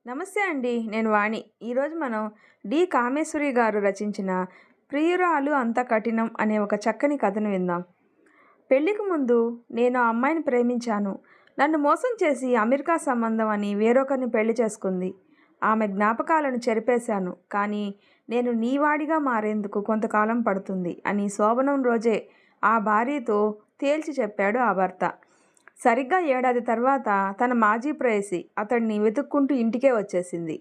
నమస్తే అండి. నేను వాణి. ఈరోజు మనం కామేశ్వరి గారు రచించిన 'ప్రియురాలు అంత కఠినం' అనే ఒక చక్కని కథను విందాం. పెళ్లికి ముందు నేను ఆ అమ్మాయిని ప్రేమించాను. నన్ను మోసం చేసి అమెరికా సంబంధం అని వేరొకరిని పెళ్లి చేసుకుంది. ఆమె జ్ఞాపకాలను చెరిపేశాను. కానీ నేను నీ వాడిగా మారేందుకు కొంతకాలం పడుతుంది అని శోభనం రోజే ఆ భార్యతో తేల్చి చెప్పాడు ఆ భర్త. సరిగ్గా ఏడాది తర్వాత తన మాజీ ప్రేయసి అతడిని వెతుక్కుంటూ ఇంటికే వచ్చేసింది.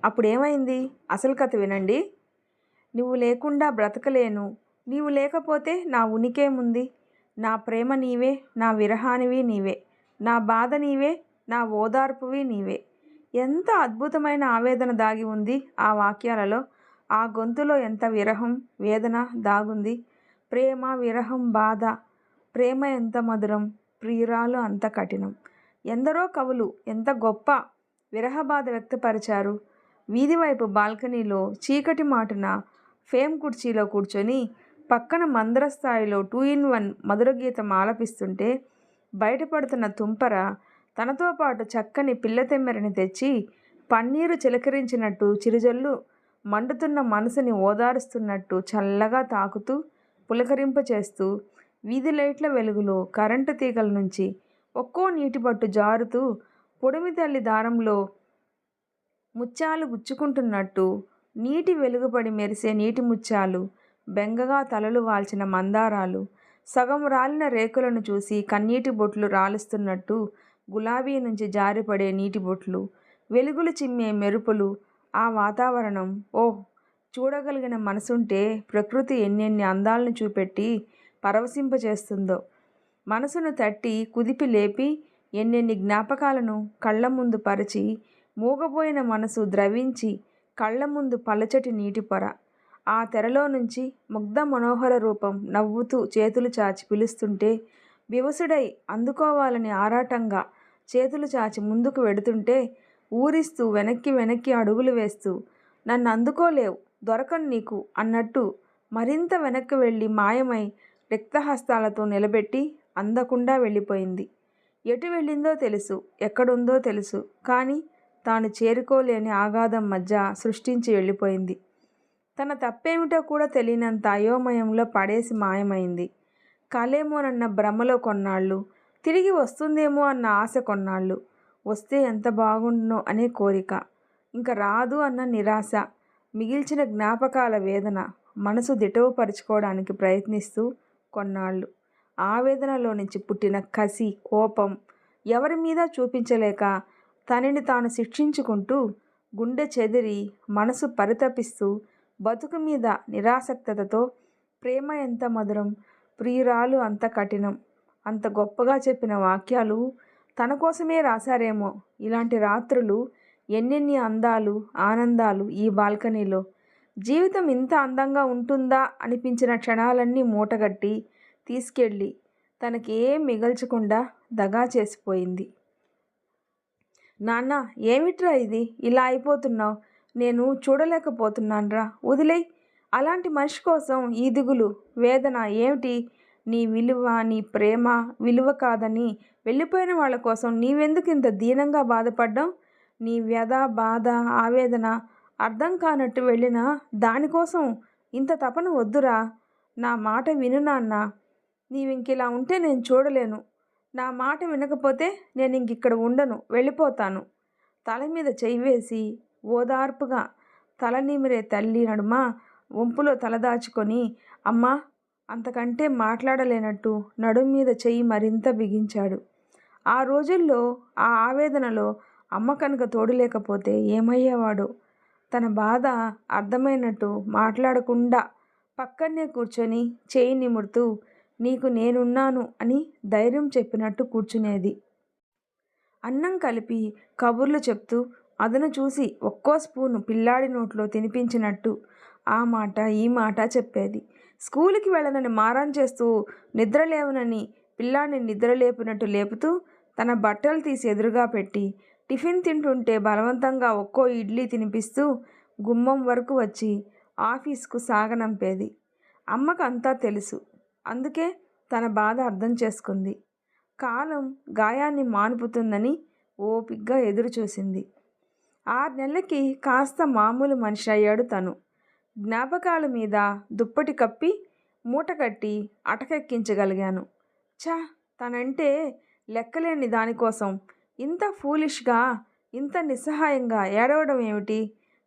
అప్పుడేమైంది? అసలు కథ వినండి. నువ్వు లేకుండా బ్రతకలేను. నీవు లేకపోతే నా ఉనికేముంది? నా ప్రేమ నీవే, నా విరహానివి నీవే, నా బాధ నీవే, నా ఓదార్పువి నీవే. ఎంత అద్భుతమైన ఆవేదన దాగి ఉంది ఆ వాక్యాలలో. ఆ గొంతులో ఎంత విరహం, వేదన దాగుంది. ప్రేమ, విరహం, బాధ. ప్రేమ ఎంత మధురం, ప్రియురాలు అంత కఠినం. ఎందరో కవులు ఎంత గొప్ప విరహబాధ వ్యక్తపరిచారు. వీధివైపు బాల్కనీలో చీకటి మాటున ఫేమ్ కుర్చీలో కూర్చొని పక్కన మందర స్థాయిలో 2-in-1 మధుర గీతం ఆలపిస్తుంటే బయటపడుతున్న తుంపర తనతో పాటు చక్కని పిల్లతెమ్మెరని తెచ్చి పన్నీరు చిలకరించినట్టు చిరుజల్లు మండుతున్న మనసుని ఓదారుస్తున్నట్టు చల్లగా తాకుతూ పులకరింపచేస్తూ వీధి లైట్ల వెలుగులో కరెంటు తీగల నుంచి ఒక్కో నీటిపట్టు జారుతూ పొడిమి తల్లి దారంలో ముత్యాలు గుచ్చుకుంటున్నట్టు నీటి వెలుగుపడి మెరిసే నీటి ముత్యాలు, బెంగగా తలలు వాల్చిన మందారాలు, సగం రాలిన రేకులను చూసి కన్నీటి బొట్లు రాలుస్తున్నట్టు గులాబీ నుంచి జారిపడే నీటి బొట్లు, వెలుగులు చిమ్మే మెరుపులు. ఆ వాతావరణం ఓహ్! చూడగలిగిన మనసుంటే ప్రకృతి ఎన్నెన్ని అందాలను చూపెట్టి పరవశింపచేస్తుందో. మనసును తట్టి కుదిపి లేపి ఎన్నెన్ని జ్ఞాపకాలను కళ్ళ ముందు పరిచి మూగబోయిన మనసు ద్రవించి కళ్ళ ముందు పలచటి నీటి పొర. ఆ తెరలో నుంచి ముగ్ధ మనోహర రూపం నవ్వుతూ చేతులు చాచి పిలుస్తుంటే వివసుడై అందుకోవాలని ఆరాటంగా చేతులు చాచి ముందుకు వెడుతుంటే ఊరిస్తూ వెనక్కి వెనక్కి అడుగులు వేస్తూ నన్ను అందుకోలేవు, దొరకను నీకు అన్నట్టు మరింత వెనక్కి వెళ్ళి మాయమై రిక్తహస్తాలతో నిలబెట్టి అందకుండా వెళ్ళిపోయింది. ఎటు వెళ్ళిందో తెలుసు, ఎక్కడుందో తెలుసు, కానీ తాను చేరుకోలేని ఆగాధం మధ్య సృష్టించి వెళ్ళిపోయింది. తన తప్పేమిటో కూడా తెలియనంత అయోమయంలో పడేసి మాయమైంది. కలేమోనన్న భ్రమలో కొన్నాళ్ళు, తిరిగి వస్తుందేమో అన్న ఆశ కొన్నాళ్ళు, వస్తే ఎంత బాగుండునో అనే కోరిక, ఇంక రాదు అన్న నిరాశ, మిగిల్చిన జ్ఞాపకాల వేదన, మనసు దిటవుపరుచుకోవడానికి ప్రయత్నిస్తూ కొన్నాళ్ళు. ఆవేదనలో నుంచి పుట్టిన కసి, కోపం ఎవరి మీద చూపించలేక తనని తాను శిక్షించుకుంటూ గుండె చెదిరి మనసు పరితపిస్తూ బతుకు మీద నిరాసక్తతతో ప్రేమ ఎంత మధురం, ప్రియురాలు అంత కఠినం అంత గొప్పగా చెప్పిన వాక్యాలు తన కోసమే రాశారేమో. ఇలాంటి రాత్రులు ఎన్నెన్ని అందాలు, ఆనందాలు ఈ బాల్కనీలో. జీవితం ఇంత అందంగా ఉంటుందా అనిపించిన క్షణాలన్నీ మూటగట్టి తీసుకెళ్ళి తనకి ఏం మిగల్చకుండా దగా చేసిపోయింది. నాన్న, ఏమిట్రా ఇది, ఇలా అయిపోతున్నావు? నేను చూడలేకపోతున్నాన్రా, వదిలేయ్. అలాంటి మనిషి కోసం ఈ దిగులు, వేదన ఏమిటి? నీ విలువ, నీ ప్రేమ విలువ కాదని వెళ్ళిపోయిన వాళ్ళ కోసం నీవెందుకు ఇంత దీనంగా బాధపడ్డావు? నీ వ్యధ, బాధ, ఆవేదన అర్థం కానట్టు వెళ్ళిన దానికోసం ఇంత తపన వద్దురా. నా మాట విను నాన్న. నీవింకిలా ఉంటే నేను చూడలేను. నా మాట వినకపోతే నేను ఇంకిక్కడ ఉండను, వెళ్ళిపోతాను. తల మీద చెయ్యి వేసి ఓదార్పుగా తల నిమిరే తల్లి నడుమ వంపులో తలదాచుకొని అమ్మా అంతకంటే మాట్లాడలేనట్టు నడుం మీద చెయ్యి మరింత బిగించాడు. ఆ రోజుల్లో ఆ ఆవేదనలో అమ్మ కనుక తోడులేకపోతే ఏమయ్యేవాడో. తన బాధ అర్థమైనట్టు మాట్లాడకుండా పక్కనే కూర్చొని చేయి నిమురుతూ నీకు నేనున్నాను అని ధైర్యం చెప్పినట్టు కూర్చునేది. అన్నం కలిపి కబుర్లు చెప్తూ అదను చూసి ఒక్కో స్పూను పిల్లాడి నోట్లో తినిపించినట్టు ఆ మాట ఈ మాట చెప్పేది. స్కూలుకి వెళ్ళనని మారం చేస్తూ నిద్రలేవనని పిల్లాడిని నిద్రలేపినట్టు లేపుతూ తన బట్టలు తీసి ఎదురుగా పెట్టి టిఫిన్ తింటుంటే బలవంతంగా ఒక్కో ఇడ్లీ తినిపిస్తూ గుమ్మం వరకు వచ్చి ఆఫీస్కు సాగనంపేది. అమ్మకు అంతా తెలుసు. అందుకే తన బాధ అర్థం చేసుకుంది. కాలం గాయాన్ని మాన్పుతుందని ఓపిగ్గా ఎదురుచూసింది. 6 నెలలకి కాస్త మామూలు మనిషి అయ్యాడు తను. జ్ఞాపకాల మీద దుప్పటి కప్పి మూట కట్టి అటకెక్కించగలిగాను. ఛ! తనంటే లెక్కలేని దానికోసం ఇంత ఫూలిష్గా, ఇంత నిస్సహాయంగా ఏడవడం ఏమిటి?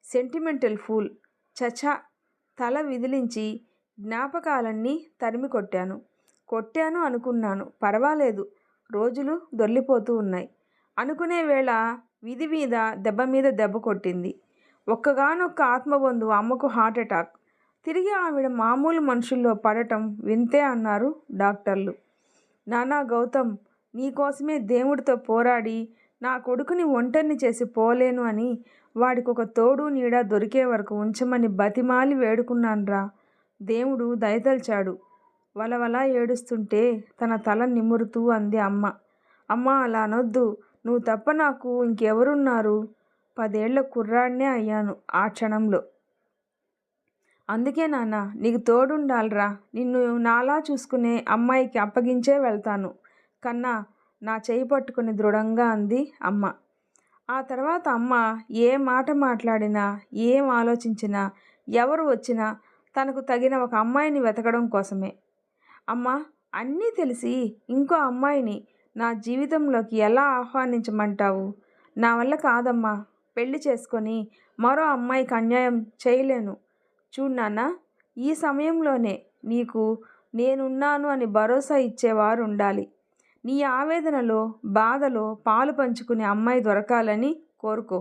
Sentimental fool. చచ! తల విదిలించి జ్ఞాపకాలన్నీ తరిమి కొట్టాను. కొట్టాను అనుకున్నాను. పర్వాలేదు, రోజులు దొర్లిపోతూ ఉన్నాయి. అనుకునే వేళ విధి మీద దెబ్బ మీద దెబ్బ కొట్టింది. ఒక్కగానొక్క ఆత్మబంధువు అమ్మకు హార్ట్అటాక్. తిరిగి ఆవిడ మామూలు మనుషుల్లో పడటం వింతే అన్నారు డాక్టర్లు. నానా గౌతమ్, నీకోసమే దేవుడితో పోరాడి నా కొడుకుని ఒంటరిని చేసి పోలేను అని వాడికొక తోడు నీడ దొరికే వరకు ఉంచమని బతిమాలి వేడుకున్నాన్రా. దేవుడు దయతలిచాడు. వలవల ఏడుస్తుంటే తన తల నిమురుతూ అంది అమ్మ. అమ్మా, అలా అనొద్దు. నువ్వు తప్ప నాకు ఇంకెవరున్నారు? 10 ఏళ్ల కుర్రాడినే అయ్యాను ఆ క్షణంలో. అందుకే నాన్న, నీకు తోడుండాలిరా. నిన్ను నాలా చూసుకునే అమ్మాయికి అప్పగించే వెళ్తాను కన్నా, నా చేయి పట్టుకుని దృఢంగా అంది అమ్మ. ఆ తర్వాత అమ్మ ఏ మాట మాట్లాడినా, ఏం ఆలోచించినా, ఎవరు వచ్చినా తనకు తగిన ఒక అమ్మాయిని వెతకడం కోసమే. అమ్మా, అన్నీ తెలిసి ఇంకో అమ్మాయిని నా జీవితంలోకి ఎలా ఆహ్వానించమంటావు? నా వల్ల కాదమ్మా. పెళ్లి చేసుకొని మరో అమ్మాయికి అన్యాయం చేయలేను. చూడు నాన్న, ఈ సమయంలోనే నీకు నేనున్నాను అని భరోసా ఇచ్చేవారు ఉండాలి. నీ ఆవేదనలో, బాధలో పాలు పంచుకునే అమ్మాయి దొరకాలని కోరుకో.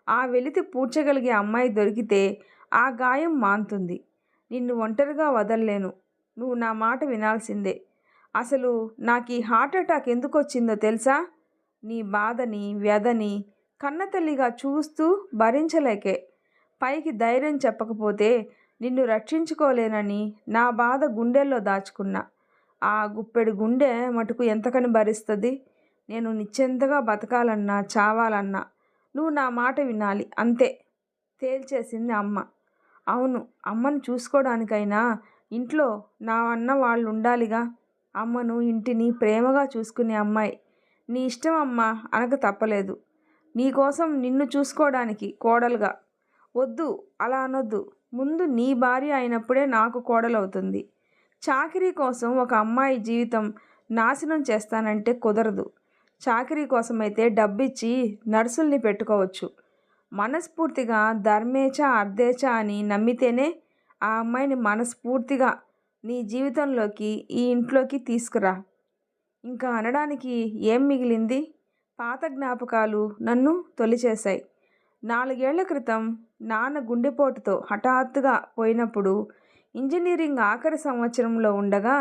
ఆ వెలితి పూడ్చగలిగే అమ్మాయి దొరికితే ఆ గాయం మాన్తుంది. నిన్ను ఒంటరిగా వదల్లేను. నువ్వు నా మాట వినాల్సిందే. అసలు నాకు ఈ హార్ట్అటాక్ ఎందుకు వచ్చిందో తెలుసా? నీ బాధని, వ్యధని కన్నతల్లిగా చూస్తూ భరించలేకే. పైకి ధైర్యం చెప్పకపోతే నిన్ను రక్షించుకోలేనని నా బాధ గుండెల్లో దాచుకున్నా. ఆ గుప్పెడు గుండె మటుకు ఎంతకని భరిస్తుంది? నేను నిశ్చింతగా బతకాలన్నా, చావాలన్నా నువ్వు నా మాట వినాలి అంతే తేల్చేసింది అమ్మ. అవును, అమ్మను చూసుకోవడానికైనా ఇంట్లో నా అన్న వాళ్ళు ఉండాలిగా. అమ్మను, ఇంటిని ప్రేమగా చూసుకునే అమ్మాయి. నీ ఇష్టం అమ్మా అనక తప్పలేదు. నీకోసం నిన్ను చూసుకోవడానికి కోడలుగా. వద్దు, అలా అనొద్దు. ముందు నీ భార్య అయినప్పుడే నాకు కోడలవుతుంది. చాకిరీ కోసం ఒక అమ్మాయి జీవితం నాశనం చేస్తానంటే కుదరదు. చాకిరీ కోసమైతే డబ్బిచ్చి నర్సుల్ని పెట్టుకోవచ్చు. మనస్ఫూర్తిగా ధర్మేచ అర్థేచ అని నమ్మితేనే ఆ అమ్మాయిని మనస్ఫూర్తిగా నీ జీవితంలోకి, ఈ ఇంట్లోకి తీసుకురా. ఇంకా అనడానికి ఏం మిగిలింది? పాత జ్ఞాపకాలు నన్ను తొలిచేశాయి. 4 ఏళ్ల క్రితం నాన్న గుండెపోటుతో హఠాత్తుగా పోయినప్పుడు ఇంజనీరింగ్ ఆఖరి సంవత్సరంలో ఉండగా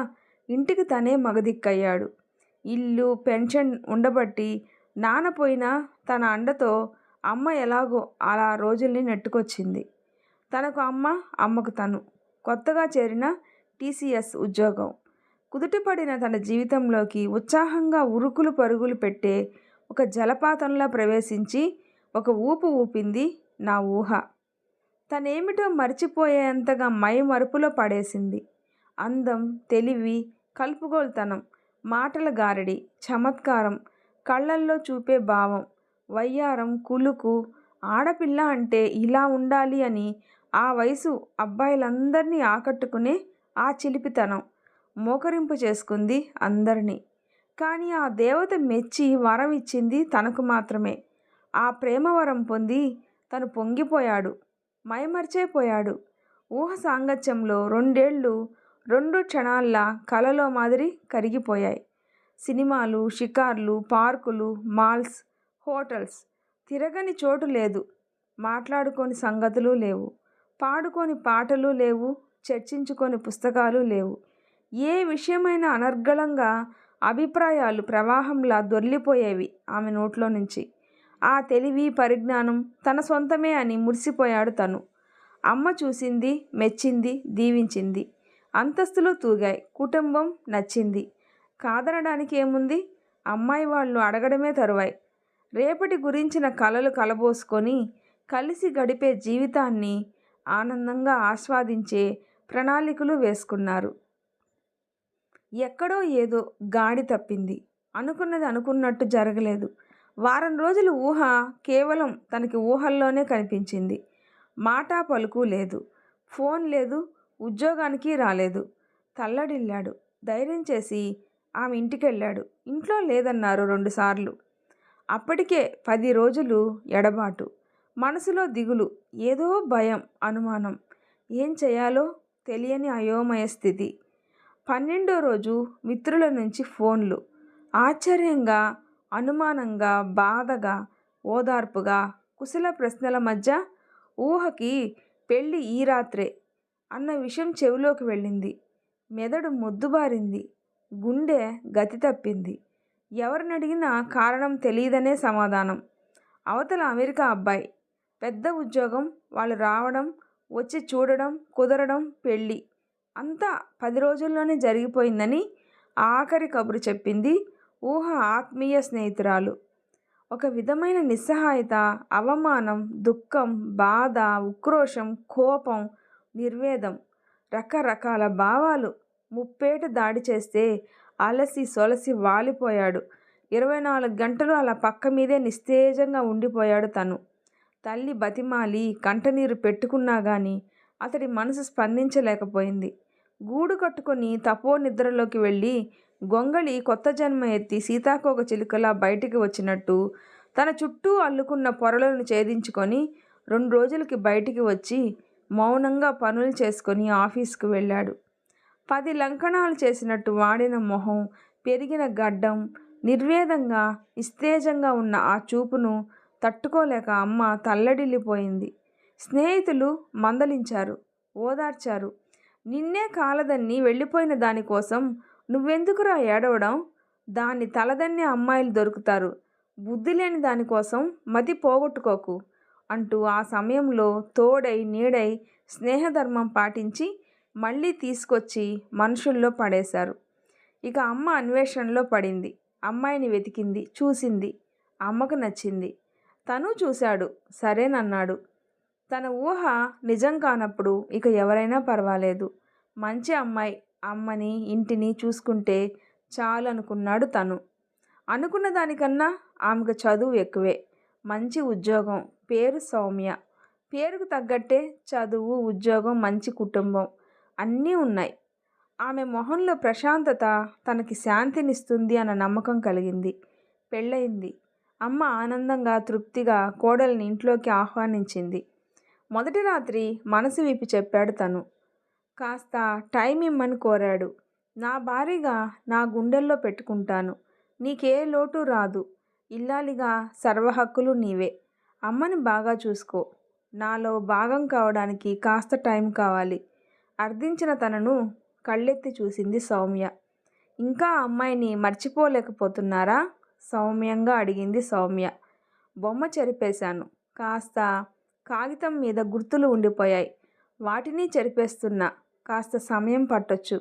ఇంటికి తనే మగదిక్కయ్యాడు. ఇల్లు, పెన్షన్ ఉండబట్టి నాన్న పోయినా తన అండతో అమ్మ ఎలాగో అలా రోజుల్ని నెట్టుకొచ్చింది. తనకు అమ్మ, అమ్మకు తను. కొత్తగా చేరిన టీసీఎస్ ఉద్యోగం. కుదుటపడిన తన జీవితంలోకి ఉత్సాహంగా ఉరుకులు పరుగులు పెట్టే ఒక జలపాతంలా ప్రవేశించి ఒక ఊపు ఊపింది నా ఊహ. తనేమిటో మర్చిపోయేంతగా మైమరుపులో పడేసింది. అందం, తెలివి, కలుపుగోలుతనం, మాటల గారడి, చమత్కారం, కళ్ళల్లో చూపే భావం, వయ్యారం, కులుకు. ఆడపిల్ల అంటే ఇలా ఉండాలి అని ఆ వయసు అబ్బాయిలందరినీ ఆకట్టుకునే ఆ చిలిపితనం మోకరింపు చేసుకుంది అందరినీ. కానీ ఆ దేవత మెచ్చి వరం ఇచ్చింది తనకు మాత్రమే. ఆ ప్రేమవరం పొంది తను పొంగిపోయాడు, మైమర్చేపోయాడు. ఊహ సాంగత్యంలో 2 ఏళ్ళు 2 క్షణాల్లా కలలో మాదిరి కరిగిపోయాయి. సినిమాలు, షికార్లు, పార్కులు, మాల్స్, హోటల్స్. తిరగని చోటు లేదు. మాట్లాడుకోని సంగతులు లేవు. పాడుకోని పాటలు లేవు. చర్చించుకోని పుస్తకాలు లేవు. ఏ విషయమైనా అనర్గళంగా అభిప్రాయాలు ప్రవాహంలా దొర్లిపోయేవి ఆమె నోట్లో నుంచి. ఆ తెలివి, పరిజ్ఞానం తన సొంతమే అని మురిసిపోయాడు తను. అమ్మ చూసింది, మెచ్చింది, దీవించింది. అంతస్తులు తూగాయి. కుటుంబం నచ్చింది. కాదనడానికి ఏముంది? అమ్మాయి వాళ్ళు అడగడమే తరువాయి. రేపటి గురించిన కలలు కలబోసుకొని కలిసి గడిపే జీవితాన్ని ఆనందంగా ఆస్వాదించే ప్రణాళికలు వేసుకున్నారు. ఎక్కడో ఏదో గాడి తప్పింది. అనుకున్నది అనుకున్నట్టు జరగలేదు. వారం రోజులు ఊహ కేవలం తనకి ఊహల్లోనే కనిపించింది. మాట పలుకు లేదు, ఫోన్ లేదు, ఉద్యోగానికి రాలేదు. తల్లడిల్లాడు. ధైర్యం చేసి ఆమె ఇంటికెళ్ళాడు. ఇంట్లో లేదన్నారు 2 సార్లు. అప్పటికే 10 రోజులు ఎడబాటు. మనసులో దిగులు, ఏదో భయం, అనుమానం. ఏం చేయాలో తెలియని అయోమయ స్థితి. 12వ రోజు మిత్రుల నుంచి ఫోన్లు. ఆశ్చర్యంగా, అనుమానంగా, బాధగా, ఓదార్పుగా, కుశల ప్రశ్నల మధ్య ఊహకి పెళ్ళి ఈ రాత్రే అన్న విషయం చెవిలోకి వెళ్ళింది. మెదడు మొద్దుబారింది. గుండె గతి తప్పింది. ఎవరినడిగినా కారణం తెలియదనే సమాధానం. అవతల అమెరికా అబ్బాయి, పెద్ద ఉద్యోగం, వాళ్ళు రావడం, వచ్చి చూడడం, కుదరడం, పెళ్ళి అంతా 10 రోజుల్లోనే జరిగిపోయిందని ఆఖరి కబురు చెప్పింది ఊహ ఆత్మీయ స్నేహితురాలు. ఒక విధమైన నిస్సహాయత, అవమానం, దుఃఖం, బాధ, ఉక్రోషం, కోపం, నిర్వేదం, రకరకాల భావాలు ముప్పేట దాడి చేస్తే అలసి సొలసి వాలిపోయాడు. 24 గంటలు అలా పక్క మీదే నిస్తేజంగా ఉండిపోయాడు తను. తల్లి బతిమాలి కంటనీరు పెట్టుకున్నా గాని అతడి మనసు స్పందించలేకపోయింది. గూడు కట్టుకొని తపో నిద్రలోకి వెళ్ళి గొంగళి కొత్త జన్మ ఎత్తి సీతాకోక చిలుకలా బయటికి వచ్చినట్టు తన చుట్టూ అల్లుకున్న పొరలను ఛేదించుకొని 2 రోజులకి బయటికి వచ్చి మౌనంగా పనులు చేసుకొని ఆఫీసుకు వెళ్ళాడు. 10 లంకణాలు చేసినట్టు వాడిన మొహం, పెరిగిన గడ్డం, నిర్వేదంగా నిస్తేజంగా ఉన్న ఆ చూపును తట్టుకోలేక అమ్మ తల్లడిల్లిపోయింది. స్నేహితులు మందలించారు, ఓదార్చారు. నిన్నే కాలదన్ని వెళ్ళిపోయిన దానికోసం నువ్వెందుకురా ఏడవడం? దాన్ని తలదన్నే అమ్మాయిలు దొరుకుతారు. బుద్ధి లేని దానికోసం మతి పోగొట్టుకోకు అంటూ ఆ సమయంలో తోడై నీడై స్నేహధర్మం పాటించి మళ్ళీ తీసుకొచ్చి మనుషుల్లో పడేశారు. ఇక అమ్మ అన్వేషణలో పడింది. అమ్మాయిని వెతికింది, చూసింది. అమ్మకు నచ్చింది. తను చూశాడు, సరేనన్నాడు. తన ఊహ నిజం కానప్పుడు ఇక ఎవరైనా పర్వాలేదు. మంచి అమ్మాయి అమ్మని ఇంటిని చూసుకుంటే చాలు అనుకున్నాడు తను. అనుకున్న దానికన్నా ఆమెకు చదువు ఎక్కువే. మంచి ఉద్యోగం, పేరు సౌమ్య. పేరుకు తగ్గట్టే చదువు, ఉద్యోగం, మంచి కుటుంబం అన్నీ ఉన్నాయి. ఆమె మొహంలో ప్రశాంతత తనకి శాంతినిస్తుంది అన్న నమ్మకం కలిగింది. పెళ్ళయింది. అమ్మ ఆనందంగా, తృప్తిగా కోడల్ని ఇంట్లోకి ఆహ్వానించింది. మొదటి రాత్రి మనసు విప్పి చెప్పాడు తను. కాస్త టైం ఇమ్మని కోరాడు. నా భారీగా నా గుండెల్లో పెట్టుకుంటాను. నీకే లోటు రాదు. ఇల్లాలిగా సర్వహక్కులు నీవే. అమ్మని బాగా చూసుకో. నాలో భాగం కావడానికి కాస్త టైం కావాలి. అర్థించిన తనను కళ్ళెత్తి చూసింది సౌమ్య. ఇంకా అమ్మాయిని మర్చిపోలేకపోతున్నారా? సౌమ్యంగా అడిగింది సౌమ్య. బొమ్మ చెరిపేశాను. కాస్త కాగితం మీద గుర్తులు ఉండిపోయాయి. వాటిని చెరిపేస్తున్నా. కాస్త సమయం పట్టొచ్చు.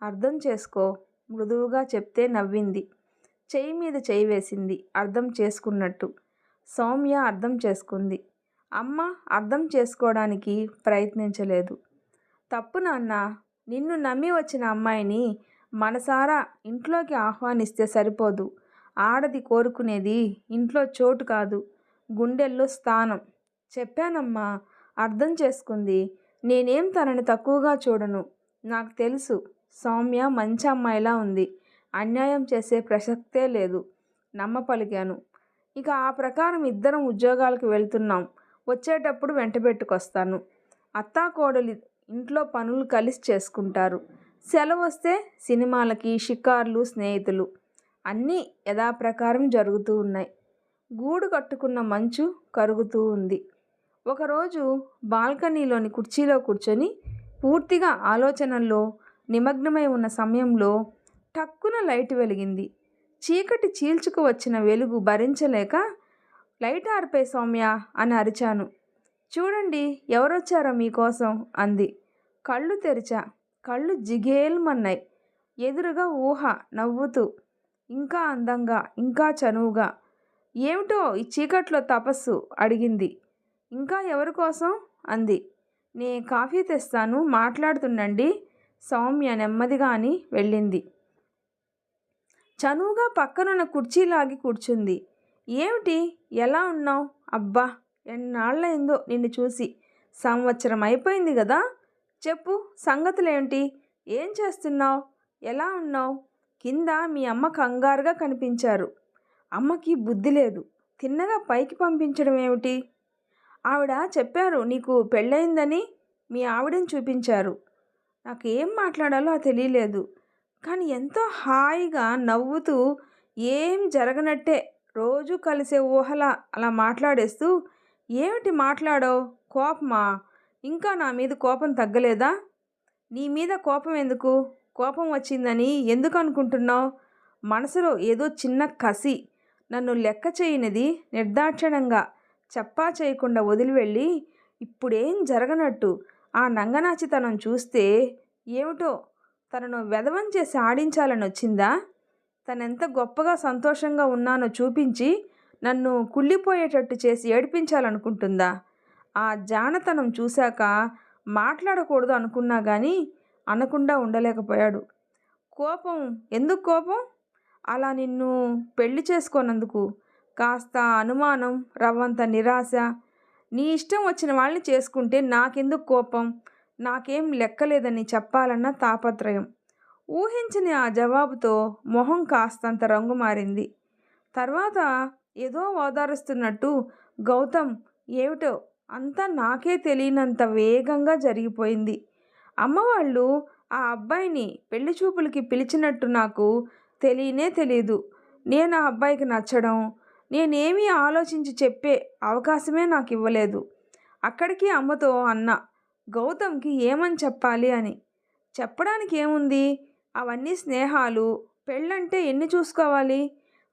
అర్థం చేసుకో. మృదువుగా చెప్తే నవ్వింది. చెయ్యి మీద చెయ్యి వేసింది అర్థం చేసుకున్నట్టు. సౌమ్య అర్థం చేసుకుంది. అమ్మ అర్థం చేసుకోవడానికి ప్రయత్నించలేదు. తప్పు నాన్న. నిన్ను నమ్మి వచ్చిన అమ్మాయిని మనసారా ఇంట్లోకి ఆహ్వానిస్తే సరిపోదు. ఆడది కోరుకునేది ఇంట్లో చోటు కాదు, గుండెల్లో స్థానం. చెప్పానమ్మా, అర్థం చేసుకుంది. నేనేం తనని తక్కువగా చూడను. నాకు తెలుసు సౌమ్య మంచి అమ్మాయిలా ఉంది. అన్యాయం చేసే ప్రసక్తే లేదు. నమ్మ పలికాను. ఇక ఆ ప్రకారం ఇద్దరం ఉద్యోగాలకు వెళ్తున్నాం. వచ్చేటప్పుడు వెంటబెట్టుకొస్తాను. అత్తాకోడలి ఇంట్లో పనులు కలిసి చేసుకుంటారు. సెలవు వస్తే సినిమాలకి, షికార్లు, స్నేహితులు అన్నీ యథాప్రకారం జరుగుతూ ఉన్నాయి. గూడు కట్టుకున్న మంచు కరుగుతూ ఉంది. ఒకరోజు బాల్కనీలోని కుర్చీలో కూర్చొని పూర్తిగా ఆలోచనల్లో నిమగ్నమై ఉన్న సమయంలో టక్కున లైట్ వెలిగింది. చీకటి చీల్చుకు వచ్చిన వెలుగు భరించలేక లైట్ ఆర్పే సౌమ్య అని అరిచాను. చూడండి ఎవరొచ్చారో మీకోసం అంది. కళ్ళు తెరిచా. కళ్ళు జిగేల్మన్నాయి. ఎదురుగా ఊహ నవ్వుతూ, ఇంకా అందంగా, ఇంకా చనువుగా. ఏమిటో ఈ చీకట్లో తపస్సు అడిగింది. ఇంకా ఎవరి కోసం అంది. నే కాఫీ తెస్తాను, మాట్లాడుతుండండి. సౌమ్య నెమ్మదిగా అని వెళ్ళింది. చనువుగా పక్కనున్న కుర్చీ లాగి కూర్చుంది. ఏమిటి, ఎలా ఉన్నావు? అబ్బా, ఎన్నాళ్ళయిందో నిన్ను చూసి. సంవత్సరం అయిపోయింది కదా. చెప్పు, సంగతులేంటి? ఏం చేస్తున్నావు? ఎలా ఉన్నావు? కింద మీ అమ్మ కంగారుగా కనిపించారు. అమ్మకి బుద్ధి లేదు. తిన్నగా పైకి పంపించడం ఏమిటి? ఆవిడ చెప్పారు నీకు పెళ్ళయిందని. మీ ఆవిడని చూపించారు. నాకు ఏం మాట్లాడాలో తెలియలేదు. కానీ ఎంతో హాయిగా నవ్వుతూ ఏం జరగనట్టే రోజు కలిసే ఊహలా అలా మాట్లాడేస్తూ, ఏమిటి మాట్లాడో? కోపమా? ఇంకా నా మీద కోపం తగ్గలేదా? నీ మీద కోపం ఎందుకు? కోపం వచ్చిందని ఎందుకు అనుకుంటున్నావు? మనసులో ఏదో చిన్న కసి నన్ను లెక్క చేయనిది నిర్దాక్షిణ్యంగా చెప్పా చేయకుండా వదిలి వెళ్ళి ఇప్పుడేం జరగనట్టు ఆ నంగనాచితనం చూస్తే ఏమిటో తనను వెధవం చేసి ఆడించాలని వచ్చిందా? తనెంత గొప్పగా సంతోషంగా ఉన్నానో చూపించి నన్ను కుళ్ళిపోయేటట్టు చేసి ఏడిపించాలనుకుంటుందా? ఆ జానతనం చూశాక మాట్లాడకూడదు అనుకున్నా కానీ అనకుండా ఉండలేకపోయాడు. కోపం ఎందుకు కోపం? అలా నిన్ను పెళ్లి చేసుకోనందుకు కాస్త అనుమానం, రవ్వంత నిరాశ. నీ ఇష్టం వచ్చిన వాళ్ళని చేసుకుంటే నాకెందుకు కోపం? నాకేం లెక్కలేదని చెప్పాలన్న తాపత్రయం. ఊహించని ఆ జవాబుతో మొహం కాస్తంత రంగు మారింది. తర్వాత ఏదో ఓదారుస్తున్నట్టు, గౌతమ్, ఏమిటో అంతా నాకే తెలియనంత వేగంగా జరిగిపోయింది. అమ్మవాళ్ళు ఆ అబ్బాయిని పెళ్లి చూపులకి పిలిచినట్టు నాకు తెలియనే తెలీదు. నేను ఆ అబ్బాయికి నచ్చడం, నేనేమీ ఆలోచించి చెప్పే అవకాశమే నాకు ఇవ్వలేదు. అక్కడికి అమ్మతో అన్నా, గౌతమ్కి ఏమని చెప్పాలి అని. చెప్పడానికి ఏముంది? అవన్నీ స్నేహాలు. పెళ్ళంటే ఎన్ని చూసుకోవాలి?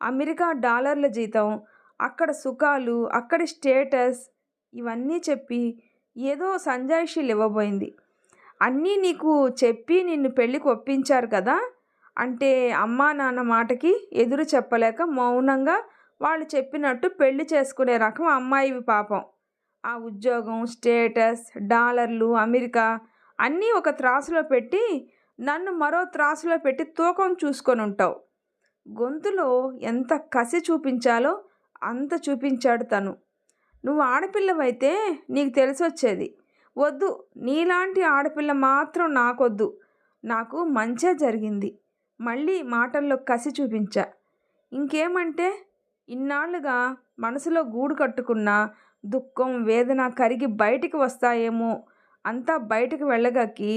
అమెరికా డాలర్ల జీతం, అక్కడ సుఖాలు, అక్కడి స్టేటస్, ఇవన్నీ చెప్పి ఏదో సంజాయిషీలు ఇవ్వబోయింది. అన్నీ నీకు చెప్పి నిన్ను పెళ్ళికి ఒప్పించారు కదా. అంటే అమ్మా నాన్న మాటకి ఎదురు చెప్పలేక మౌనంగా వాళ్ళు చెప్పినట్టు పెళ్లి చేసుకునే రకం అమ్మాయివి పాపం. ఆ ఉద్యోగం, స్టేటస్, డాలర్లు, అమెరికా అన్నీ ఒక త్రాసులో పెట్టి నన్ను మరో త్రాసులో పెట్టి తూకం చూసుకొని ఉంటావు. గొంతులో ఎంత కసి చూపించాలో అంత చూపించాడు తను. నువ్వు ఆడపిల్లవైతే నీకు తెలిసొచ్చేది. వద్దు, నీలాంటి ఆడపిల్ల మాత్రం నాకొద్దు. నాకు మంచే జరిగింది. మళ్ళీ మాటల్లో కసి చూపించా. ఇంకేమంటే, ఇన్నాళ్ళుగా మనసులో గూడు కట్టుకున్న దుఃఖం, వేదన కరిగి బయటికి వస్తాయేమో అంతా బయటికి వెళ్ళగక్కి,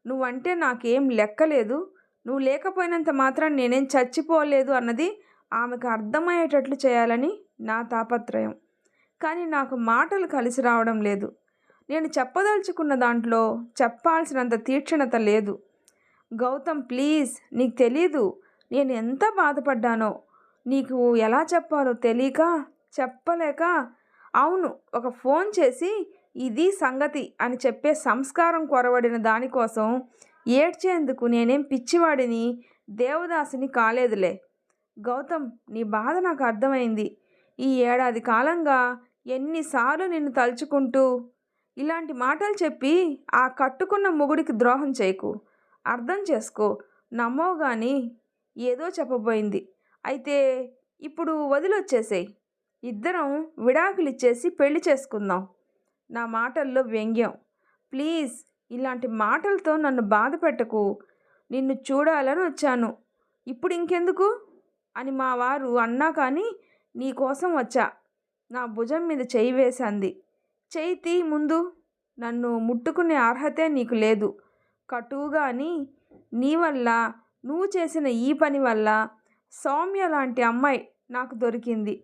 నువ్వంటే నాకేం లెక్కలేదు, నువ్వు లేకపోయినంత మాత్రం నేనేం చచ్చిపోలేదు అన్నది ఆమెకు అర్థమయ్యేటట్లు చేయాలని నా తాపత్రయం. కానీ నాకు మాటలు కలిసి రావడం లేదు. నేను చెప్పదలుచుకున్న దాంట్లో చెప్పాల్సినంత తీక్షణత లేదు. గౌతమ్, ప్లీజ్, నీకు తెలీదు నేను ఎంత బాధపడ్డానో. నీకు ఎలా చెప్పాలో తెలియక, చెప్పలేక, అవును, ఒక ఫోన్ చేసి ఇది సంగతి అని చెప్పే సంస్కారం కొరవడిన దానికోసం ఏడ్చేందుకు నేనేం పిచ్చివాడిని, దేవదాసిని కాలేదులే. గౌతమ్, నీ బాధ నాకు అర్థమైంది. ఈ ఏడాది కాలంగా ఎన్నిసార్లు నిన్ను తలుచుకుంటూ. ఇలాంటి మాటలు చెప్పి ఆ కట్టుకున్న మొగుడికి ద్రోహం చేయకు. అర్థం చేసుకో. నమ్మవు కానీ ఏదో చెప్పబోయింది. అయితే ఇప్పుడు వదిలొచ్చేసేయ్. ఇద్దరం విడాకులు ఇచ్చేసి పెళ్లి చేసుకుందాం. నా మాటల్లో వ్యంగ్యం. ప్లీజ్, ఇలాంటి మాటలతో నన్ను బాధ పెట్టకు. నిన్ను చూడాలని వచ్చాను. ఇప్పుడు ఇంకెందుకు అని మా వారు అన్నా కానీ నీకోసం వచ్చా. నా భుజం మీద చెయ్యి వేసింది. చెయ్యి తీ ముందు. నన్ను ముట్టుకునే అర్హతే నీకు లేదు. కటువుగా అని, నీ వల్ల, నువ్వు చేసిన ఈ పని వల్ల సౌమ్య లాంటి అమ్మాయి నాకు దొరికింది.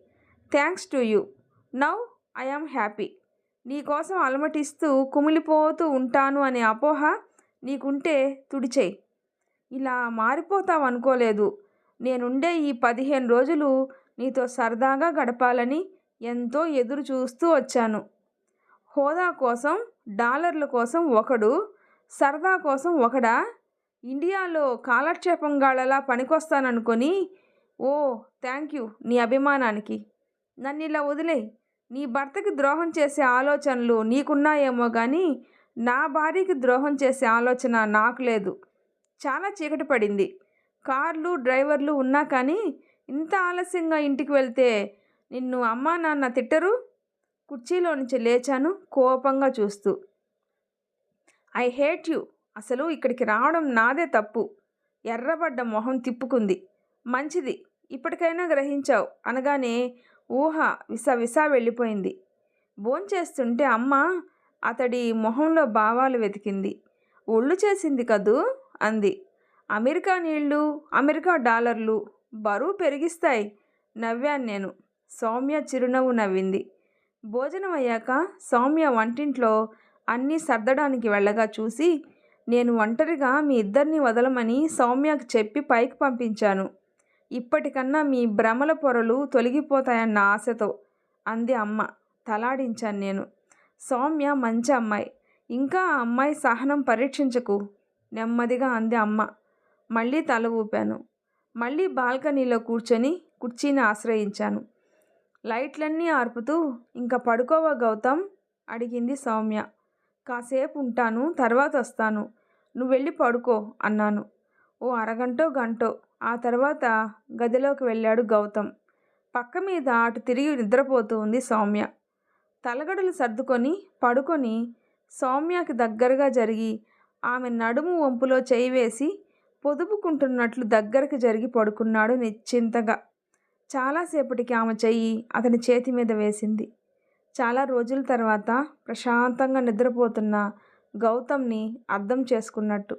Thanks to you. Now I am happy. నీకోసం అలమటిస్తూ కుమిలిపోతూ ఉంటాను అనే అపోహ నీకుంటే తుడిచేయి. ఇలా మారిపోతావు అనుకోలేదు. నేనుండే ఈ 15 రోజులు నీతో సరదాగా గడపాలని ఎంతో ఎదురు చూస్తూ వచ్చాను. హోదా కోసం, డాలర్ల కోసం ఒకడు, సరదా కోసం ఒకడా? ఇండియాలో కాలక్షేపంగాళ్ళలా పనికొస్తాననుకొని. ఓ, థ్యాంక్ యూ నీ అభిమానానికి. నన్ను ఇలా వదిలేయ్. నీ భర్తకి ద్రోహం చేసే ఆలోచనలు నీకున్నాయేమో కానీ నా భార్యకి ద్రోహం చేసే ఆలోచన నాకు లేదు. చాలా చీకటి పడింది. కార్లు, డ్రైవర్లు ఉన్నా కానీ ఇంత ఆలస్యంగా ఇంటికి వెళ్తే నిన్ను అమ్మా నాన్న తిట్టరు? కుర్చీలో నుంచి లేచాను కోపంగా చూస్తూ. I hate you. అసలు ఇక్కడికి రావడం నాదే తప్పు. ఎర్రబడ్డ మొహం తిప్పుకుంది. మంచిది, ఇప్పటికైనా గ్రహించావు అనగానే ఊహ విసవిసా వెళ్ళిపోయింది. భోంచేస్తుంటే అమ్మ అతడి మొహంలో భావాలు వెతికింది. ఒళ్ళు చేసింది కదూ అంది. అమెరికా నీళ్ళు, అమెరికా డాలర్లు బరువు పెరిగిస్తాయి నవ్వాను నేను. సౌమ్య చిరునవ్వు నవ్వింది. భోజనం అయ్యాక సౌమ్య వంటింట్లో అన్నీ సర్దడానికి వెళ్ళగా చూసి, నేను ఒంటరిగా మీ ఇద్దరిని వదలమని సౌమ్యకు చెప్పి పైకి పంపించాను. ఇప్పటికన్నా మీ భ్రమల పొరలు తొలగిపోతాయన్న ఆశతో అంది అమ్మ. తలాడించాను నేను. సౌమ్య మంచి అమ్మాయి, ఇంకా ఆ అమ్మాయి సహనం పరీక్షించకు నెమ్మదిగా అంది అమ్మ. మళ్ళీ తల ఊపాను. మళ్ళీ బాల్కనీలో కూర్చొని కుర్చీని ఆశ్రయించాను. లైట్లన్నీ ఆర్పుతూ ఇంక పడుకోవా గౌతమ్ అడిగింది సౌమ్య. కాసేపు ఉంటాను, తర్వాత వస్తాను, నువ్వు వెళ్ళి పడుకో అన్నాను. ఓ అరగంటో గంటో ఆ తర్వాత గదిలోకి వెళ్ళాడు గౌతమ్. పక్క మీద అటు తిరిగి నిద్రపోతూ ఉంది సౌమ్య. తలగడలు సర్దుకొని పడుకొని సౌమ్యకి దగ్గరగా జరిగి ఆమె నడుము వంపులో చేయి వేసి పొదుపుకుంటున్నట్లు దగ్గరికి జరిగి పడుకున్నాడు నిశ్చింతగా. చాలాసేపటికి ఆమె చెయ్యి అతని చేతి మీద వేసింది. చాలా రోజుల తర్వాత ప్రశాంతంగా నిద్రపోతున్న గౌతమ్ని అర్థం చేసుకున్నట్టు.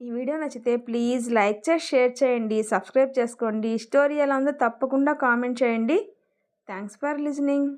ఈ వీడియో నచ్చితే ప్లీజ్ లైక్ చేసి షేర్ చేయండి, సబ్స్క్రైబ్ చేసుకోండి. స్టోరీ ఎలా ఉందో తప్పకుండా కామెంట్ చేయండి. Thanks for listening.